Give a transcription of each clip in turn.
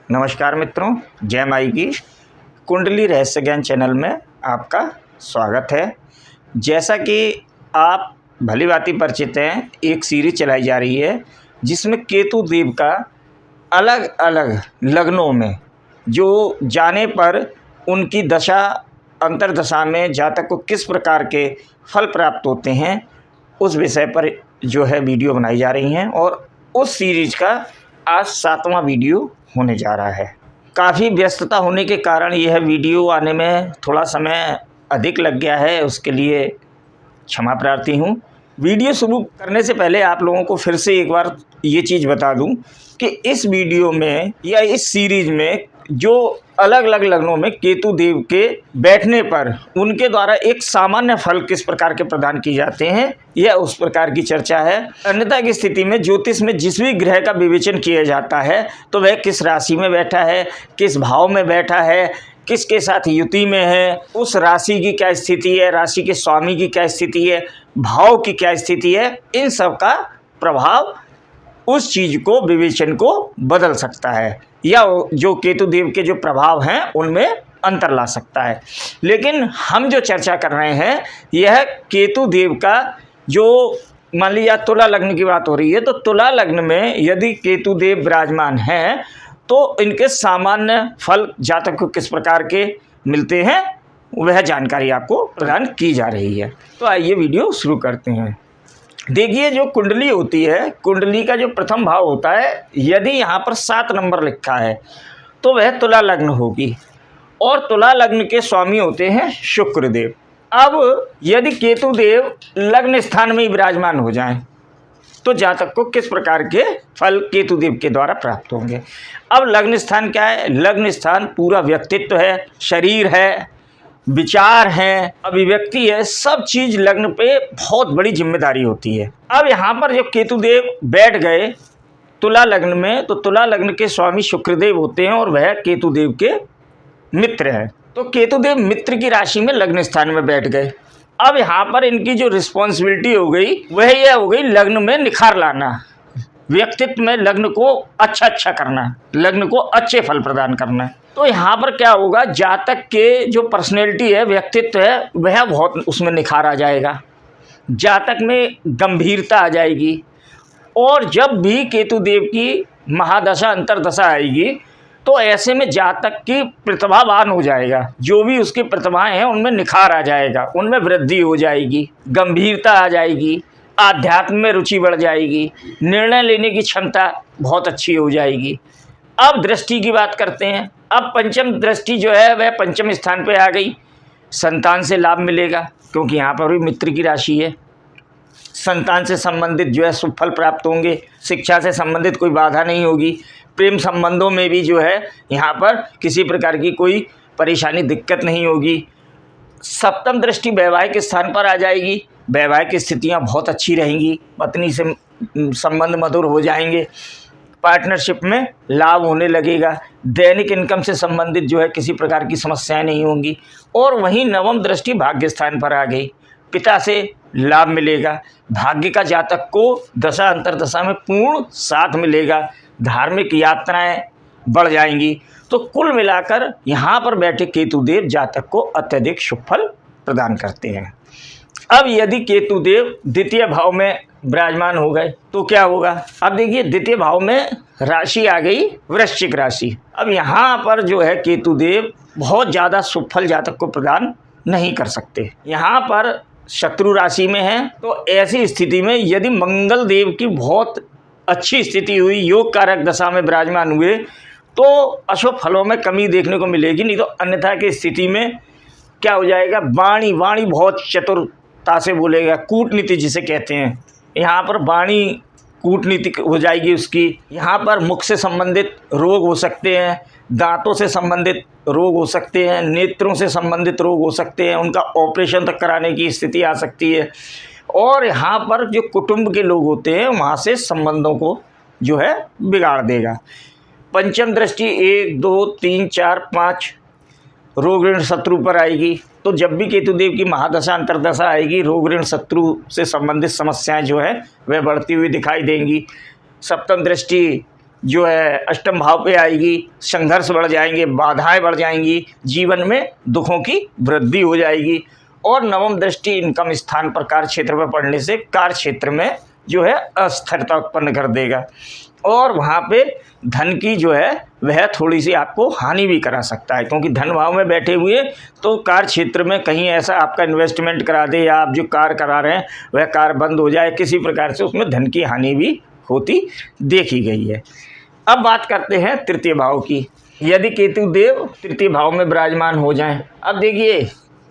नमस्कार मित्रों, जय माई की कुंडली रहस्य ज्ञान चैनल में आपका स्वागत है। जैसा कि आप भली भांति परिचित हैं, एक सीरीज चलाई जा रही है जिसमें केतु देव का अलग अलग लग्नों में जो जाने पर उनकी दशा अंतर्दशा में जातक को किस प्रकार के फल प्राप्त होते हैं उस विषय पर जो है वीडियो बनाई जा रही हैं और उस सीरीज का आज 7वां वीडियो होने जा रहा है। काफ़ी व्यस्तता होने के कारण यह वीडियो आने में थोड़ा समय अधिक लग गया है, उसके लिए क्षमा प्रार्थी हूँ। वीडियो शुरू करने से पहले आप लोगों को फिर से एक बार ये चीज़ बता दूं कि इस वीडियो में या इस सीरीज में जो अलग अलग लग्नों में केतु देव के बैठने पर उनके द्वारा एक सामान्य फल किस प्रकार के प्रदान किए जाते हैं, यह उस प्रकार की चर्चा है। अन्यथा की स्थिति में ज्योतिष में जिस भी ग्रह का विवेचन किया जाता है तो वह किस राशि में बैठा है, किस भाव में बैठा है, किसके साथ युति में है, उस राशि की क्या स्थिति है, राशि के स्वामी की क्या स्थिति है, भाव की क्या स्थिति है, इन सब का प्रभाव उस चीज़ को विवेचन को बदल सकता है या जो केतु देव के जो प्रभाव हैं उनमें अंतर ला सकता है। लेकिन हम जो चर्चा कर रहे हैं यह केतु देव का जो मान लीजिए तुला लग्न की बात हो रही है तो तुला लग्न में यदि केतु देव विराजमान हैं तो इनके सामान्य फल जातक को किस प्रकार के मिलते हैं वह जानकारी आपको प्रदान की जा रही है। तो आइए वीडियो शुरू करते हैं। देखिए, जो कुंडली होती है, कुंडली का जो प्रथम भाव होता है, यदि यहाँ पर 7 नंबर लिखा है तो वह तुला लग्न होगी और तुला लग्न के स्वामी होते हैं शुक्र देव। अब यदि केतु देव लग्न स्थान में ही विराजमान हो जाएं तो जातक को किस प्रकार के फल केतु देव के द्वारा प्राप्त होंगे। अब लग्न स्थान क्या है? लग्न स्थान पूरा व्यक्तित्व है, शरीर है, विचार हैं, अभिव्यक्ति है, सब चीज लग्न पे बहुत बड़ी जिम्मेदारी होती है। अब यहाँ पर जब केतु देव बैठ गए तुला लग्न में तो तुला लग्न के स्वामी शुक्रदेव होते हैं और वह केतु देव के मित्र हैं। तो केतु देव मित्र की राशि में लग्न स्थान में बैठ गए। अब यहाँ पर इनकी जो रिस्पॉन्सिबिलिटी हो गई वह यह हो गई लग्न में निखार लाना, व्यक्तित्व में लग्न को अच्छा करना, लग्न को अच्छे फल प्रदान करना। तो यहाँ पर क्या होगा, जातक के जो पर्सनैलिटी है, व्यक्तित्व है, वह बहुत उसमें निखार आ जाएगा, जातक में गंभीरता आ जाएगी। और जब भी केतु देव की महादशा अंतर्दशा आएगी तो ऐसे में जातक की प्रतिभावान हो जाएगा, जो भी उसकी प्रतिभाएं हैं उनमें निखार आ जाएगा, उनमें वृद्धि हो जाएगी, गंभीरता आ जाएगी, आध्यात्म में रुचि बढ़ जाएगी, निर्णय लेने की क्षमता बहुत अच्छी हो जाएगी। अब दृष्टि की बात करते हैं। अब पंचम दृष्टि जो है वह पंचम स्थान पे आ गई। संतान से लाभ मिलेगा क्योंकि यहाँ पर भी मित्र की राशि है। संतान से संबंधित जो है शुभ फल प्राप्त होंगे, शिक्षा से संबंधित कोई बाधा नहीं होगी, प्रेम संबंधों में भी जो है यहाँ पर किसी प्रकार की कोई परेशानी दिक्कत नहीं होगी। सप्तम दृष्टि वैवाहिक स्थान पर आ जाएगी, वैवाहिक स्थितियाँ बहुत अच्छी रहेंगी, पत्नी से संबंध मधुर हो जाएंगे, पार्टनरशिप में लाभ होने लगेगा, दैनिक इनकम से संबंधित जो है किसी प्रकार की समस्याएं नहीं होंगी। और वहीं नवम दृष्टि भाग्य स्थान पर आ गई, पिता से लाभ मिलेगा, भाग्य का जातक को दशा अंतर्दशा में पूर्ण साथ मिलेगा, धार्मिक यात्राएं बढ़ जाएंगी। तो कुल मिलाकर यहाँ पर बैठे केतु देव जातक को अत्यधिक शुभ फल प्रदान करते हैं। अब यदि केतु देव द्वितीय भाव में विराजमान हो गए तो क्या होगा। अब देखिए, द्वितीय भाव में राशि आ गई वृश्चिक राशि। अब यहाँ पर जो है केतु देव बहुत ज़्यादा शुभ फल जातक को प्रदान नहीं कर सकते, यहाँ पर शत्रु राशि में है। तो ऐसी स्थिति में यदि मंगल देव की बहुत अच्छी स्थिति हुई, योग कारक दशा में विराजमान हुए तो अशुभ फलों में कमी देखने को मिलेगी। नहीं तो अन्यथा की स्थिति में क्या हो जाएगा, वाणी बहुत चतुरता से बोलेगा, कूटनीति जिसे कहते हैं, यहाँ पर वाणी कूटनीतिक हो जाएगी उसकी। यहाँ पर मुख से संबंधित रोग हो सकते हैं, दांतों से संबंधित रोग हो सकते हैं, नेत्रों से संबंधित रोग हो सकते हैं, उनका ऑपरेशन तक कराने की स्थिति आ सकती है। और यहाँ पर जो कुटुंब के लोग होते हैं वहाँ से संबंधों को जो है बिगाड़ देगा। पंचम दृष्टि 1 2 3 4 5 रोग ऋण शत्रु पर आएगी। तो जब भी केतु देव की महादशा अंतर्दशा आएगी, रोग ऋण शत्रु से संबंधित समस्याएं जो है वह बढ़ती हुई दिखाई देंगी। सप्तम दृष्टि जो है अष्टम भाव पे आएगी, संघर्ष बढ़ जाएंगे, बाधाएं बढ़ जाएंगी, जीवन में दुखों की वृद्धि हो जाएगी। और नवम दृष्टि इनकम स्थान पर कार्य क्षेत्र पर पड़ने से कार्य क्षेत्र में जो है अस्थिरता उत्पन्न कर देगा और वहाँ पे धन की जो है वह थोड़ी सी आपको हानि भी करा सकता है, क्योंकि धन भाव में बैठे हुए तो कार्य क्षेत्र में कहीं ऐसा आपका इन्वेस्टमेंट करा दे या आप जो कार्य करा रहे हैं वह कार्य बंद हो जाए, किसी प्रकार से उसमें धन की हानि भी होती देखी गई है। अब बात करते हैं तृतीय भाव की। यदि केतु देव तृतीय भाव में विराजमान हो जाएं, अब देखिए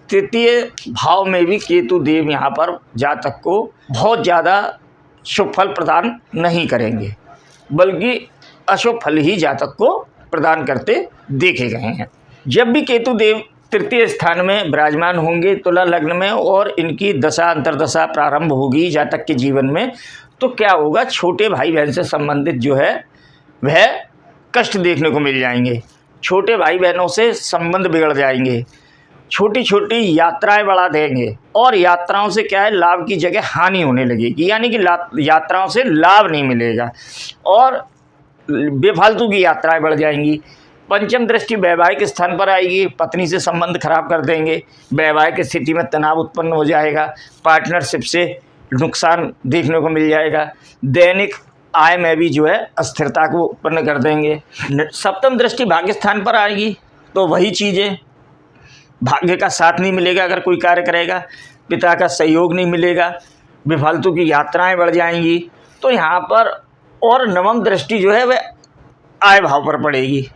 तृतीय भाव में भी केतु देव यहाँ पर जातक को बहुत ज़्यादा शुभ फल प्रदान नहीं करेंगे, बल्कि अशुभ फल ही जातक को प्रदान करते देखे गए हैं। जब भी केतु देव तृतीय स्थान में विराजमान होंगे तुला लग्न में और इनकी दशा अंतर्दशा प्रारंभ होगी जातक के जीवन में, तो क्या होगा, छोटे भाई बहन से संबंधित जो है वह कष्ट देखने को मिल जाएंगे, छोटे भाई बहनों से संबंध बिगड़ जाएंगे, छोटी छोटी यात्राएं बढ़ा देंगे और यात्राओं से क्या है, लाभ की जगह हानि होने लगेगी, यानी कि यात्राओं से लाभ नहीं मिलेगा और बेफालतू की यात्राएं बढ़ जाएंगी। पंचम दृष्टि वैवाहिक स्थान पर आएगी, पत्नी से संबंध खराब कर देंगे, वैवाहिक स्थिति में तनाव उत्पन्न हो जाएगा, पार्टनरशिप से नुकसान देखने को मिल जाएगा, दैनिक आय में भी जो है अस्थिरता को उत्पन्न कर देंगे। सप्तम दृष्टि भाग्य स्थान पर आएगी तो वही चीज़ें, भाग्य का साथ नहीं मिलेगा अगर कोई कार्य करेगा, पिता का सहयोग नहीं मिलेगा, बेफालतू की यात्राएं बढ़ जाएंगी। तो यहाँ पर और नवम दृष्टि जो है वह आय भाव पर पड़ेगी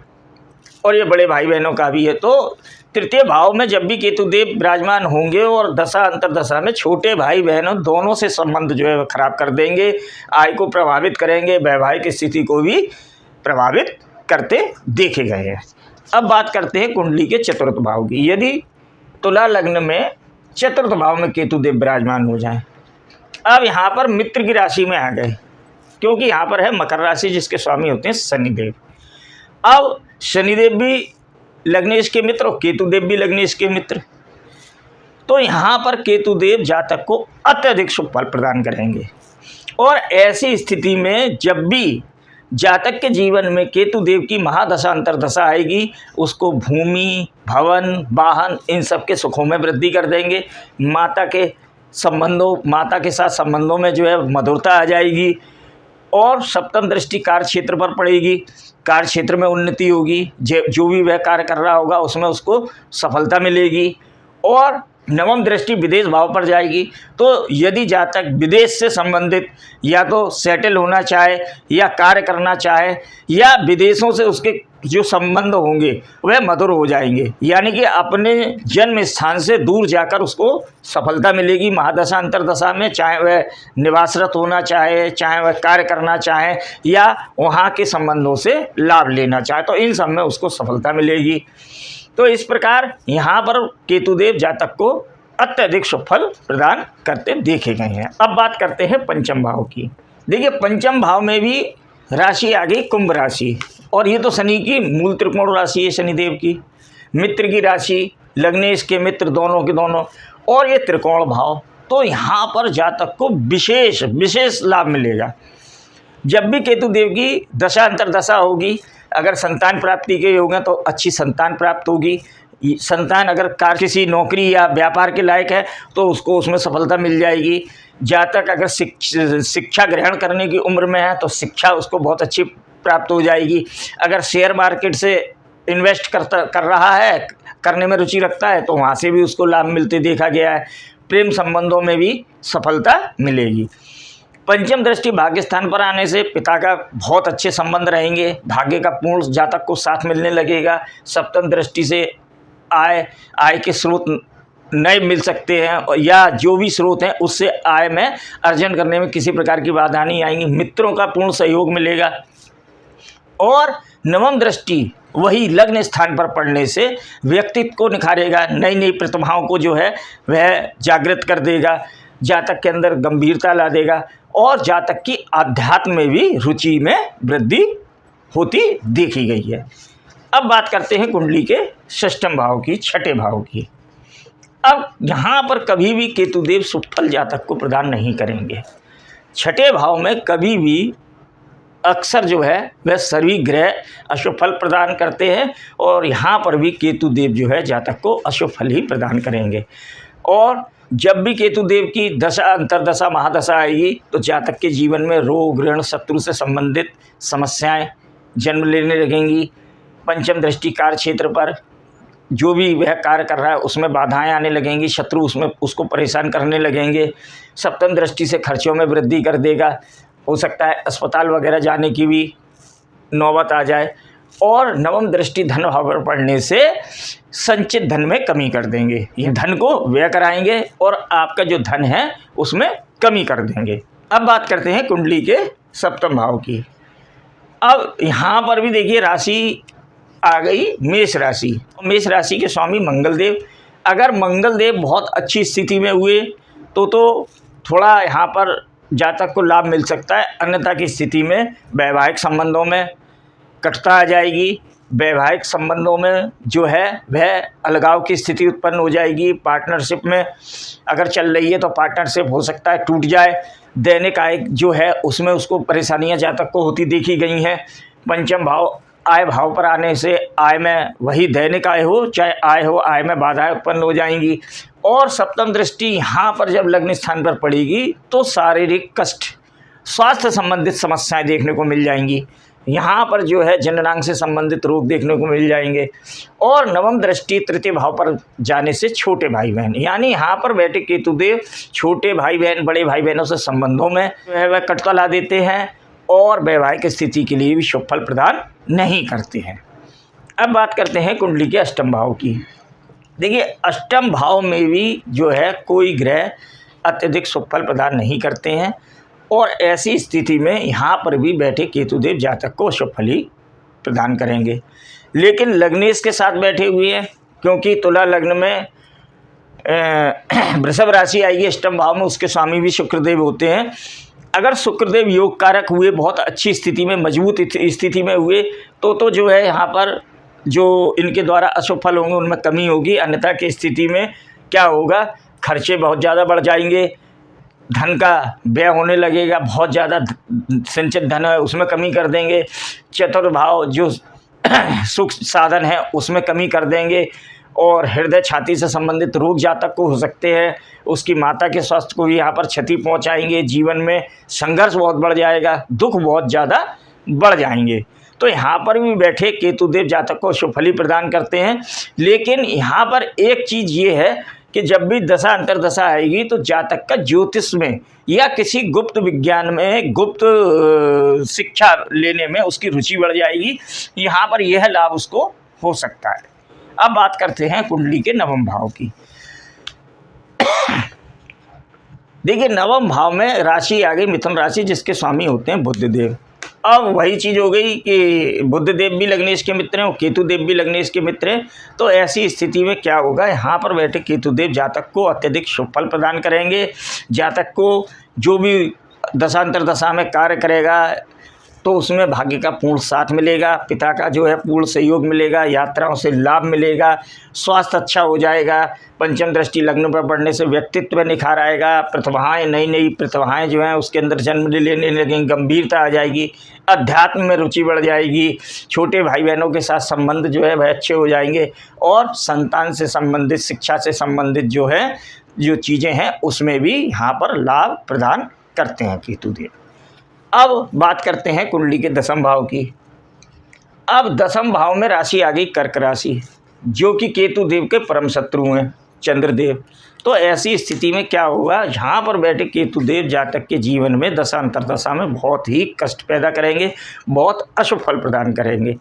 और ये बड़े भाई बहनों का भी है। तो तृतीय भाव में जब भी केतु देव विराजमान होंगे और दशा अंतर्दशा में छोटे भाई बहनों दोनों से संबंध जो है वह खराब कर देंगे, आय को प्रभावित करेंगे, वैवाहिक स्थिति को भी प्रभावित करते देखे गए हैं। अब बात करते हैं कुंडली के चतुर्थ भाव की। यदि तुला लग्न में चतुर्थ भाव में केतु देव विराजमान हो जाएं, अब यहाँ पर मित्र की राशि में आ गए, क्योंकि यहाँ पर है मकर राशि जिसके स्वामी होते हैं शनिदेव। अब शनिदेव भी लग्नेश के मित्र और केतु देव भी लग्नेश के मित्र, तो यहाँ पर केतु देव जातक को अत्यधिक शुभ फल प्रदान करेंगे। और ऐसी स्थिति में जब भी जातक के जीवन में केतु देव की महादशा अंतर्दशा आएगी, उसको भूमि, भवन, वाहन इन सब के सुखों में वृद्धि कर देंगे। माता के साथ संबंधों में जो है मधुरता आ जाएगी और सप्तम दृष्टि कार्य क्षेत्र पर पड़ेगी, कार्य क्षेत्र में उन्नति होगी, जो भी वह कार्य कर रहा होगा उसमें उसको सफलता मिलेगी। और नवम दृष्टि विदेश भाव पर जाएगी, तो यदि जातक विदेश से संबंधित या तो सेटल होना चाहे या कार्य करना चाहे या विदेशों से उसके जो संबंध होंगे वह मधुर हो जाएंगे, यानी कि अपने जन्म स्थान से दूर जाकर उसको सफलता मिलेगी महादशा अंतर्दशा में, चाहे वह निवासरत होना चाहे, चाहे वह कार्य करना चाहे या वहाँ के संबंधों से लाभ लेना चाहे, तो इन सब में उसको सफलता मिलेगी। तो इस प्रकार यहाँ पर केतुदेव जातक को अत्यधिक शुभ फल प्रदान करते देखे गए हैं। अब बात करते हैं पंचम भाव की। देखिए पंचम भाव में भी राशि आ गई कुंभ राशि, और ये तो शनि की मूल त्रिकोण राशि है, शनिदेव की मित्र की राशि, लग्नेश के मित्र दोनों के दोनों, और ये त्रिकोण भाव। तो यहाँ पर जातक को विशेष लाभ मिलेगा। जब भी केतुदेव की दशा अंतर्दशा होगी, अगर संतान प्राप्ति के योग हैं तो अच्छी संतान प्राप्त होगी। संतान अगर किसी नौकरी या व्यापार के लायक है तो उसको उसमें सफलता मिल जाएगी। जातक अगर शिक्षा ग्रहण करने की उम्र में है तो शिक्षा उसको बहुत अच्छी प्राप्त हो जाएगी। अगर शेयर मार्केट से इन्वेस्ट कर रहा है, करने में रुचि रखता है, तो वहाँ से भी उसको लाभ मिलते देखा गया है। प्रेम संबंधों में भी सफलता मिलेगी। पंचम दृष्टि भाग्य स्थान पर आने से पिता का बहुत अच्छे संबंध रहेंगे, भाग्य का पूर्ण जातक को साथ मिलने लगेगा। सप्तम दृष्टि से आय के स्रोत नए मिल सकते हैं, या जो भी स्रोत हैं उससे आय में अर्जन करने में किसी प्रकार की बाधा नहीं आएंगी। मित्रों का पूर्ण सहयोग मिलेगा। और नवम दृष्टि वही लग्न स्थान पर पड़ने से व्यक्तित्व को निखारेगा, नई नई प्रतिभाओं को जो है वह जागृत कर देगा, जातक के अंदर गंभीरता ला देगा और जातक की आध्यात्म में भी रुचि में वृद्धि होती देखी गई है। अब बात करते हैं कुंडली के षष्ठम भाव की, छठे भाव की। अब यहाँ पर कभी भी केतुदेव शुभ फल जातक को प्रदान नहीं करेंगे। छठे भाव में कभी भी अक्सर जो है वह सभी ग्रह अशुभ फल प्रदान करते हैं और यहाँ पर भी केतु देव जो है जातक को अशुभ फल ही प्रदान करेंगे। और जब भी केतु देव की दशा, अंतरदशा, महादशा आएगी तो जातक के जीवन में रोग, ऋण, शत्रु से संबंधित समस्याएं जन्म लेने लगेंगी। पंचम दृष्टि कार्य क्षेत्र पर जो भी वह कार्य कर रहा है उसमें बाधाएं आने लगेंगी, शत्रु उसमें उसको परेशान करने लगेंगे। सप्तम दृष्टि से खर्चों में वृद्धि कर देगा, हो सकता है अस्पताल वगैरह जाने की भी नौबत आ जाए। और नवम दृष्टि धन भाव पर पड़ने से संचित धन में कमी कर देंगे, ये धन को व्यय कराएंगे और आपका जो धन है उसमें कमी कर देंगे। अब बात करते हैं कुंडली के सप्तम भाव की। अब यहाँ पर भी देखिए राशि आ गई मेष राशि। मेष राशि के स्वामी मंगल देव, अगर मंगल देव बहुत अच्छी स्थिति में हुए तो थोड़ा यहाँ पर जातक को लाभ मिल सकता है, अन्यथा की स्थिति में वैवाहिक संबंधों में कटुता आ जाएगी। वैवाहिक संबंधों में जो है वह अलगाव की स्थिति उत्पन्न हो जाएगी। पार्टनरशिप में अगर चल रही है तो पार्टनरशिप हो सकता है टूट जाए। दैनिक आय जो है उसमें उसको परेशानियां जातक को होती देखी गई हैं। पंचम भाव आय भाव पर आने से आय में, वही दैनिक आय हो चाहे आय हो, आय में बाधाएं उत्पन्न हो जाएंगी। और सप्तम दृष्टि यहाँ पर जब लग्न स्थान पर पड़ेगी तो शारीरिक कष्ट, स्वास्थ्य संबंधित समस्याएं देखने को मिल जाएंगी। यहाँ पर जो है जननांग से संबंधित रोग देखने को मिल जाएंगे। और नवम दृष्टि तृतीय भाव पर जाने से छोटे भाई बहन, यानी यहाँ पर बैठे केतुदेव छोटे भाई बहन, बड़े भाई बहनों से संबंधों में जो है वह कटुता ला देते हैं और वैवाहिक स्थिति के लिए भी शुभ फल प्रदान नहीं करते हैं। अब बात करते हैं कुंडली के अष्टम भाव की। देखिए अष्टम भाव में भी जो है कोई ग्रह अत्यधिक शुभ फल प्रदान नहीं करते हैं और ऐसी स्थिति में यहाँ पर भी बैठे केतुदेव जातक को शुभ फल ही प्रदान करेंगे। लेकिन लग्नेश के साथ बैठे हुए हैं, क्योंकि तुला लग्न में वृषभ राशि आएगी अष्टम भाव में, उसके स्वामी भी शुक्रदेव होते हैं। अगर शुक्रदेव योग कारक हुए, बहुत अच्छी स्थिति में, मजबूत स्थिति में हुए तो जो है यहाँ पर जो इनके द्वारा अशुभ फल होंगे उनमें कमी होगी। अन्यथा की स्थिति में क्या होगा, खर्चे बहुत ज़्यादा बढ़ जाएंगे, धन का व्यय होने लगेगा, बहुत ज़्यादा संचित धन है उसमें कमी कर देंगे। चतुर्थ भाव जो सुख साधन है उसमें कमी कर देंगे और हृदय छाती से संबंधित रोग जातक को हो सकते हैं। उसकी माता के स्वास्थ्य को भी यहाँ पर क्षति पहुँचाएंगे। जीवन में संघर्ष बहुत बढ़ जाएगा, दुख बहुत ज़्यादा बढ़ जाएंगे। तो यहाँ पर भी बैठे केतुदेव जातक को शुभ फल प्रदान करते हैं। लेकिन यहाँ पर एक चीज़ ये है कि जब भी दशा अंतरदशा आएगी तो जातक का ज्योतिष में या किसी गुप्त विज्ञान में, गुप्त शिक्षा लेने में उसकी रुचि बढ़ जाएगी। यहाँ पर यह लाभ उसको हो सकता है। अब बात करते हैं कुंडली के नवम भाव की। देखिए नवम भाव में राशि आ गई मिथुन राशि, जिसके स्वामी होते हैं बुधदेव। अब वही चीज़ हो गई कि बुधदेव भी लग्नेश के मित्र हैं और केतुदेव भी लग्नेश के मित्र हैं। तो ऐसी स्थिति में क्या होगा, यहाँ पर बैठे केतुदेव जातक को अत्यधिक शुभ फल प्रदान करेंगे। जातक को जो भी दशांतर दशा में कार्य करेगा तो उसमें भाग्य का पूर्ण साथ मिलेगा, पिता का जो है पूर्ण सहयोग मिलेगा, यात्राओं से लाभ मिलेगा, स्वास्थ्य अच्छा हो जाएगा। पंचम दृष्टि लग्न पर पड़ने से व्यक्तित्व निखार आएगा, प्रतिभाएं, नई नई प्रतिभाएं जो हैं उसके अंदर जन्म लेने लगेंगी, गंभीरता आ जाएगी, अध्यात्म में रुचि बढ़ जाएगी। छोटे भाई बहनों के साथ संबंध जो है वह अच्छे हो जाएंगे और संतान से संबंधित, शिक्षा से संबंधित जो है जो चीज़ें हैं उसमें भी यहाँ पर लाभ प्रदान करते हैं केतुदेव। अब बात करते हैं कुंडली के दसम भाव की। अब दसम भाव में राशि आ गई कर्क राशि, जो कि केतुदेव के परम शत्रु हैं चंद्रदेव। तो ऐसी स्थिति में क्या होगा, यहाँ पर बैठे केतुदेव जातक के जीवन में दशा अंतरदशा में बहुत ही कष्ट पैदा करेंगे, बहुत अशुभ फल प्रदान करेंगे।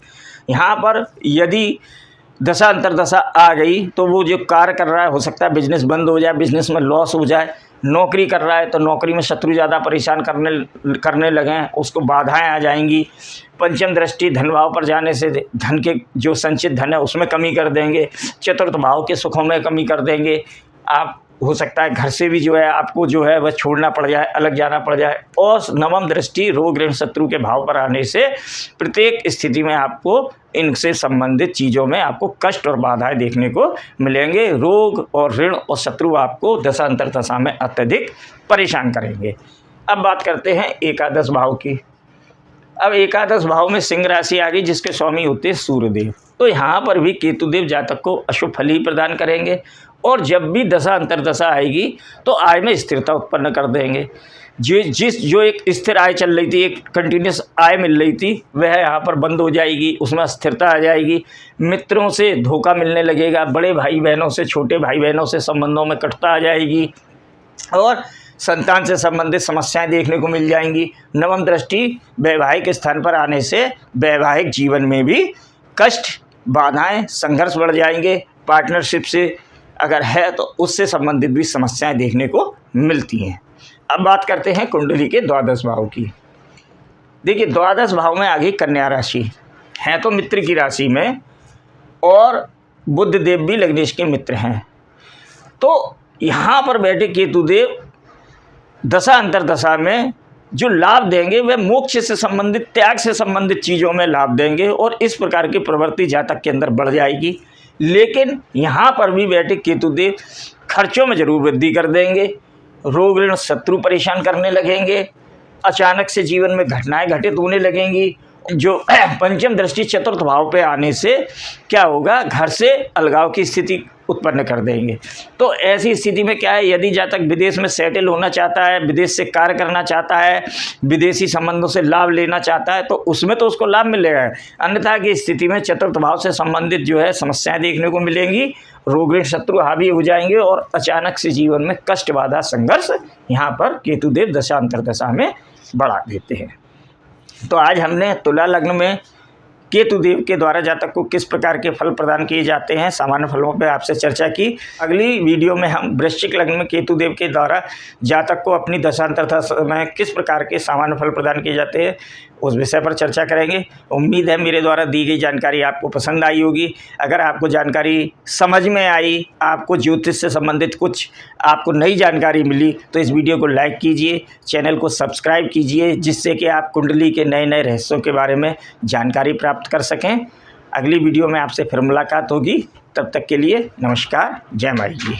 यहाँ पर यदि दशा अंतरदशा आ गई तो वो जो कार्य कर रहा है हो सकता है बिजनेस बंद हो जाए, बिजनेस में लॉस हो जाए। नौकरी कर रहा है तो नौकरी में शत्रु ज़्यादा परेशान करने लगें, उसको बाधाएं आ जाएंगी। पंचम दृष्टि धन भाव पर जाने से धन के जो संचित धन है उसमें कमी कर देंगे। चतुर्थ भाव के सुखों में कमी कर देंगे। आप हो सकता है घर से भी जो है आपको जो है वह छोड़ना पड़ जाए, अलग जाना पड़ जाए। और नवम दृष्टि रोग ऋण शत्रु के भाव पर आने से प्रत्येक स्थिति में आपको इनसे संबंधित चीज़ों में आपको कष्ट और बाधाएं देखने को मिलेंगे। रोग और ऋण और शत्रु आपको दशा अंतरदशा में अत्यधिक परेशान करेंगे। अब बात करते हैं एकादश भाव की। अब एकादश भाव में सिंह राशि आ गई जिसके स्वामी होते हैं सूर्यदेव। तो यहाँ पर भी केतुदेव जातक को अशुभ फल ही प्रदान करेंगे और जब भी दशा अंतरदशा आएगी तो आय में स्थिरता उत्पन्न कर देंगे। जो एक स्थिर आय चल रही थी, एक कंटिन्यूस आय मिल रही थी, वह यहाँ पर बंद हो जाएगी, उसमें स्थिरता आ जाएगी। मित्रों से धोखा मिलने लगेगा, बड़े भाई बहनों से, छोटे भाई बहनों से संबंधों में कटुता आ जाएगी और संतान से संबंधित समस्याएं देखने को मिल जाएंगी। नवम दृष्टि वैवाहिक स्थान पर आने से वैवाहिक जीवन में भी कष्ट, बाधाएं, संघर्ष बढ़ जाएंगे। पार्टनरशिप से अगर है तो उससे संबंधित भी समस्याएं देखने को मिलती हैं। अब बात करते हैं कुंडली के द्वादश भाव की। देखिए, द्वादश भाव में आ गई कन्या राशि, है तो मित्र की राशि में और बुध देव भी लग्नेश के मित्र हैं। तो यहाँ पर बैठे केतुदेव दशा अंतरदशा में जो लाभ देंगे वह मोक्ष से संबंधित, त्याग से संबंधित चीज़ों में लाभ देंगे और इस प्रकार की प्रवृत्ति जातक के अंदर बढ़ जाएगी। लेकिन यहाँ पर भी बैठे केतुदेव खर्चों में जरूर वृद्धि कर देंगे, रोग ऋण शत्रु परेशान करने लगेंगे, अचानक से जीवन में घटनाएं घटित होने लगेंगी। जो पंचम दृष्टि चतुर्थ भाव पे आने से क्या होगा, घर से अलगाव की स्थिति उत्पन्न कर देंगे। तो ऐसी स्थिति में क्या है, यदि जातक विदेश में सेटल होना चाहता है, विदेश से कार्य करना चाहता है, विदेशी संबंधों से लाभ लेना चाहता है, तो उसमें तो उसको लाभ मिलेगा। अन्यथा की स्थिति में चतुर्थ भाव से संबंधित जो है समस्याएं देखने को मिलेंगी, रोग ऋण शत्रु हावी हो जाएंगे और अचानक से जीवन में कष्ट, बाधा, संघर्ष यहाँ पर केतुदेव दशा अंतरदशा में बढ़ा देते हैं। तो आज हमने तुला लग्न में केतुदेव के द्वारा जातक को किस प्रकार के फल प्रदान किए जाते हैं, सामान्य फलों पर आपसे चर्चा की। अगली वीडियो में हम वृश्चिक लग्न में केतुदेव के द्वारा जातक को अपनी दशांतरदशा में किस प्रकार के सामान्य फल प्रदान किए जाते हैं उस विषय पर चर्चा करेंगे। उम्मीद है मेरे द्वारा दी गई जानकारी आपको पसंद आई होगी। अगर आपको जानकारी समझ में आई, आपको ज्योतिष से संबंधित कुछ आपको नई जानकारी मिली, तो इस वीडियो को लाइक कीजिए, चैनल को सब्सक्राइब कीजिए, जिससे कि आप कुंडली के नए नए रहस्यों के बारे में जानकारी प्राप्त कर सकें। अगली वीडियो में आपसे फिर मुलाकात होगी, तब तक के लिए नमस्कार, जय माई जी।